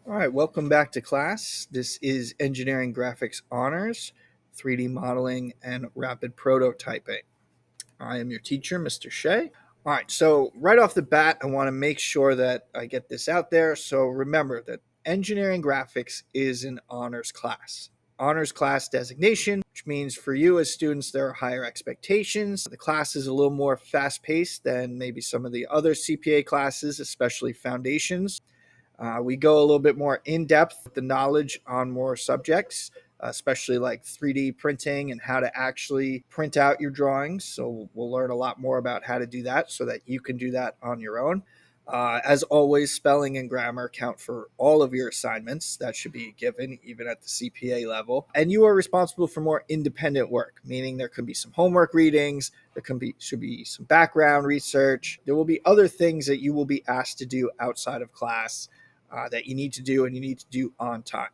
All right, welcome back to class. This is Engineering Graphics Honors, 3D Modeling, and Rapid Prototyping. I am your teacher, Mr. Shea. All right, so right off the bat, I want to make sure that I get this out there. So remember that Engineering Graphics is an honors class. Honors class designation, which means for you as students, there are higher expectations. The class is a little more fast paced than maybe some of the other CPA classes, especially foundations. We go a little bit more in depth with the knowledge on more subjects, especially like 3D printing and how to actually print out your drawings. So we'll learn a lot more about how to do that so that you can do that on your own. As always, spelling and grammar count for all of your assignments. That should be given even at the CPA level. And you are responsible for more independent work, meaning there could be some homework readings, should be some background research. There will be other things that you will be asked to do outside of class that you need to do and you need to do on time.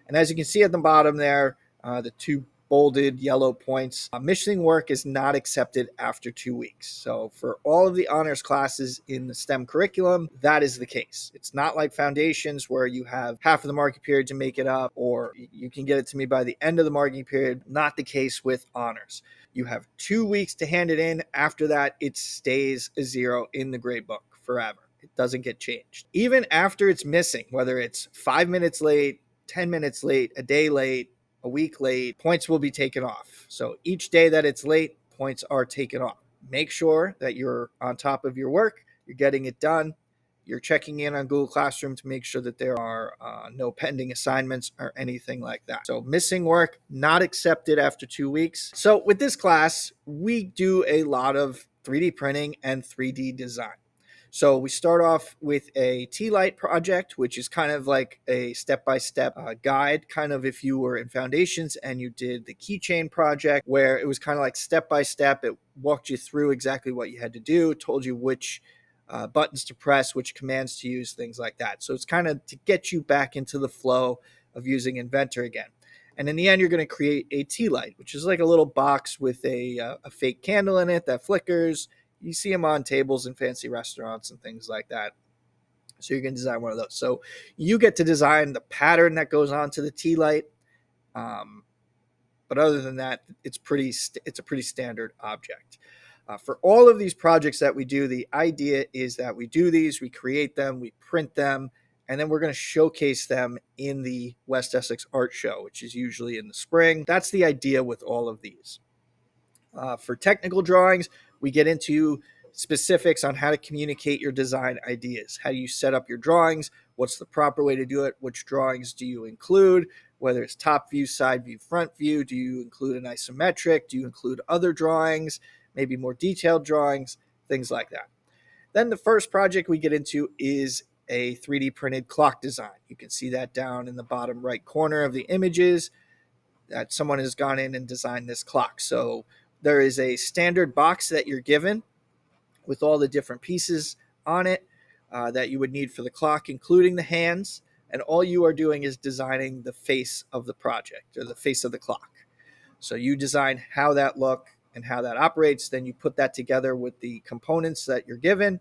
And as you can see at the bottom there, the two bolded yellow points, missing work is not accepted after 2 weeks. So for all of the honors classes in the STEM curriculum, that is the case. It's not like foundations where you have half of the marking period to make it up, or you can get it to me by the end of the marking period. Not the case with honors. You have 2 weeks to hand it in. After that, it stays a zero in the grade book forever. It doesn't get changed. Even after it's missing, whether it's 5 minutes late, 10 minutes late, a day late, a week late, points will be taken off. So each day that it's late, points are taken off. Make sure that you're on top of your work, you're getting it done, you're checking in on Google Classroom to make sure that there are no pending assignments or anything like that. So missing work, not accepted after 2 weeks. So with this class, we do a lot of 3D printing and 3D design. So we start off with a T-Light project, which is kind of like a step-by-step guide, kind of if you were in foundations and you did the keychain project, where it was kind of like step-by-step. It walked you through exactly what you had to do, told you which buttons to press, which commands to use, things like that. So it's kind of to get you back into the flow of using Inventor again. And in the end, you're going to create a T-Light, which is like a little box with a fake candle in it that flickers. You see them on tables in fancy restaurants and things like that. So you can design one of those. So you get to design the pattern that goes onto the tea light. But other than that, it's a pretty standard object. For all of these projects that we do, the idea is that we do these, we create them, we print them, and then we're going to showcase them in the West Essex Art Show, which is usually in the spring. That's the idea with all of these. For technical drawings, we get into specifics on how to communicate your design ideas. How do you set up your drawings? What's the proper way to do it? Which drawings do you include? Whether it's top view, side view, front view, do you include an isometric? Do you include other drawings? Maybe more detailed drawings, things like that. Then the first project we get into is a 3D printed clock design. You can see that down in the bottom right corner of the images that someone has gone in and designed this clock. So there is a standard box that you're given with all the different pieces on it that you would need for the clock, including the hands. And all you are doing is designing the face of the project or the face of the clock. So you design how that look and how that operates. Then you put that together with the components that you're given,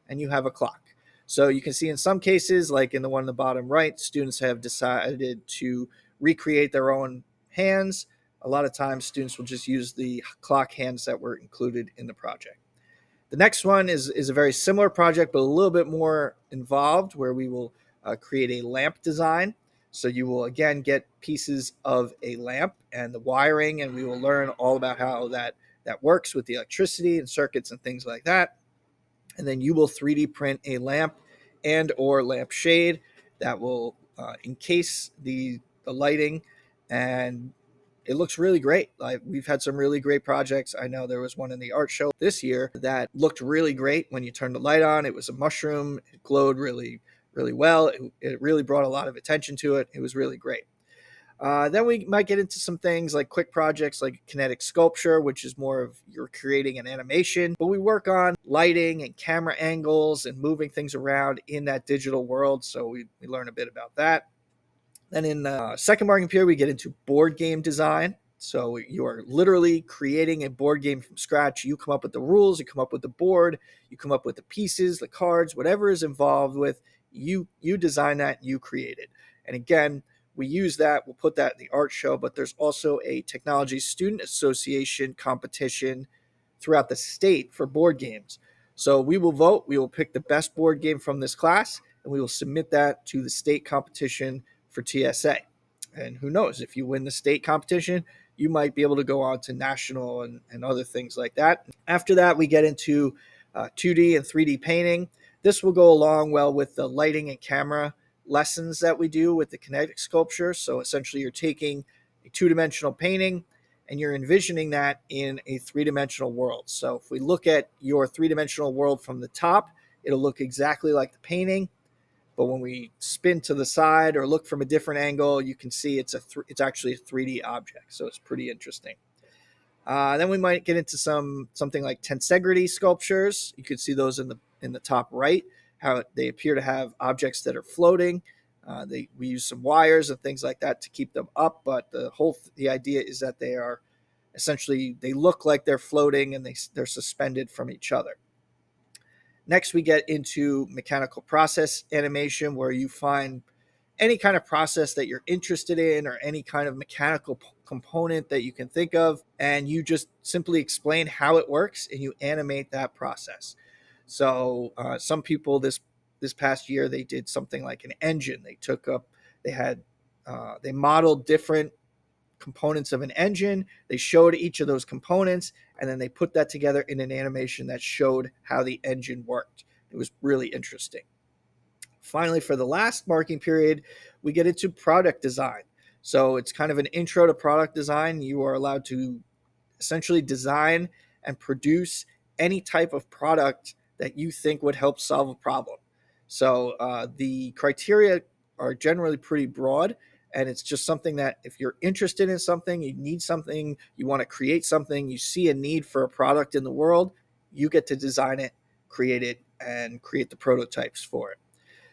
and you have a clock. So you can see in some cases, like in the one in the bottom right, students have decided to recreate their own hands. A lot of times students will just use the clock hands that were included in the project. The next one is a very similar project, but a little bit more involved, where we will create a lamp design. So you will, again, get pieces of a lamp and the wiring, and we will learn all about how that works with the electricity and circuits and things like that. And then you will 3D print a lamp and or lamp shade that will encase the lighting, and it looks really great. Like, we've had some really great projects. I know there was one in the art show this year that looked really great when you turned the light on. It was a mushroom. It glowed really, really well. It really brought a lot of attention to it. It was really great. Then we might get into some things like quick projects like kinetic sculpture, which is more of you're creating an animation. But we work on lighting and camera angles and moving things around in that digital world. So we learn a bit about that. Then in the second marking period, we get into board game design. So you are literally creating a board game from scratch. You come up with the rules, you come up with the board, you come up with the pieces, the cards, whatever is involved with You design that, you create it. And again, we use that, we'll put that in the art show, but there's also a Technology Student Association competition throughout the state for board games. So we will vote, we will pick the best board game from this class, and we will submit that to the state competition for TSA. And who knows, if you win the state competition, you might be able to go on to national and other things like that. After that, we get into 2D and 3D painting. This will go along well with the lighting and camera lessons that we do with the kinetic sculpture. So essentially, you're taking a two-dimensional painting and you're envisioning that in a three-dimensional world. So if we look at your three-dimensional world from the top, it'll look exactly like the painting. But when we spin to the side or look from a different angle, you can see it's actually a 3D object. So it's pretty interesting. Then we might get into something like tensegrity sculptures. You can see those in the top right, how they appear to have objects that are floating. We use some wires and things like that to keep them up, but the idea is that they are essentially, they look like they're floating and they're suspended from each other. Next, we get into mechanical process animation, where you find any kind of process that you're interested in or any kind of mechanical component that you can think of, and you just simply explain how it works and you animate that process. So some people this past year, they did something like an engine. They modeled different components of an engine. They showed each of those components, and then they put that together in an animation that showed how the engine worked. It was really interesting. Finally, for the last marking period, we get into product design. So it's kind of an intro to product design. You are allowed to essentially design and produce any type of product that you think would help solve a problem. So the criteria are generally pretty broad, and it's just something that if you're interested in something, you need something, you want to create something, you see a need for a product in the world, you get to design it, create it, and create the prototypes for it.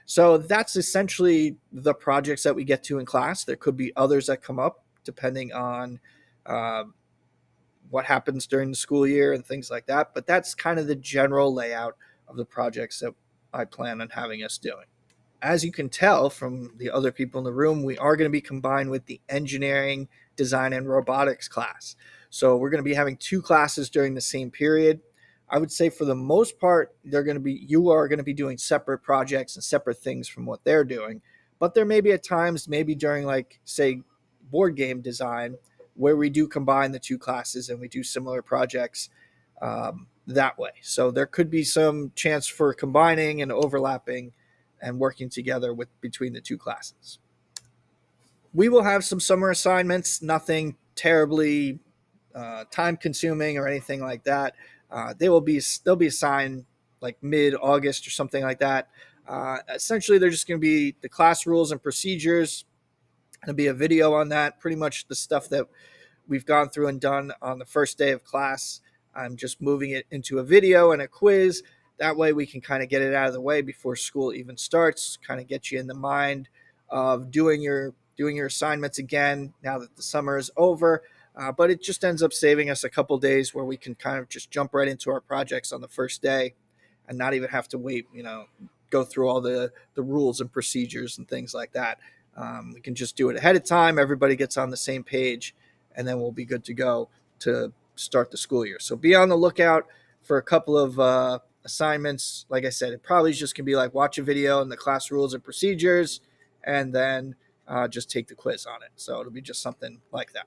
So that's essentially the projects that we get to in class. There could be others that come up depending on um, what happens during the school year and things like that. But that's kind of the general layout of the projects that I plan on having us doing. As you can tell from the other people in the room, we are going to be combined with the engineering, design, and robotics class. So we're going to be having two classes during the same period. I would say for the most part, you are going to be doing separate projects and separate things from what they're doing. But there may be at times, maybe during like say board game design, where we do combine the two classes and we do similar projects that way. So there could be some chance for combining and overlapping and working together between the two classes. We will have some summer assignments, nothing terribly time consuming or anything like that. They'll be assigned like mid August or something like that. Essentially, they're just going to be the class rules and procedures. There'll be a video on that, pretty much the stuff that we've gone through and done on the first day of class. I'm just moving it into a video and a quiz. That way we can kind of get it out of the way before school even starts, kind of get you in the mind of doing your assignments again now that the summer is over. But it just ends up saving us a couple days where we can kind of just jump right into our projects on the first day and not even have to wait, go through all the rules and procedures and things like that. We can just do it ahead of time. Everybody gets on the same page, and then we'll be good to go to start the school year. So be on the lookout for a couple of assignments. Like I said, it probably just can be like watch a video and the class rules and procedures, and then just take the quiz on it. So it'll be just something like that.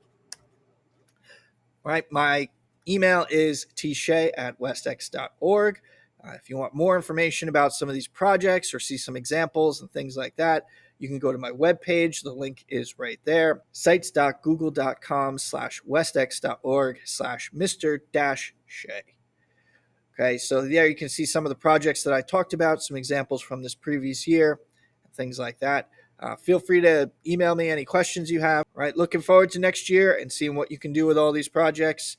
All right, my email is tshay@westex.org. If you want more information about some of these projects or see some examples and things like that, you can go to my webpage. The link is right there, sites.google.com/westex.org/Mr-Shea. Okay, so there you can see some of the projects that I talked about, some examples from this previous year, things like that. Feel free to email me any questions you have. All right, looking forward to next year and seeing what you can do with all these projects.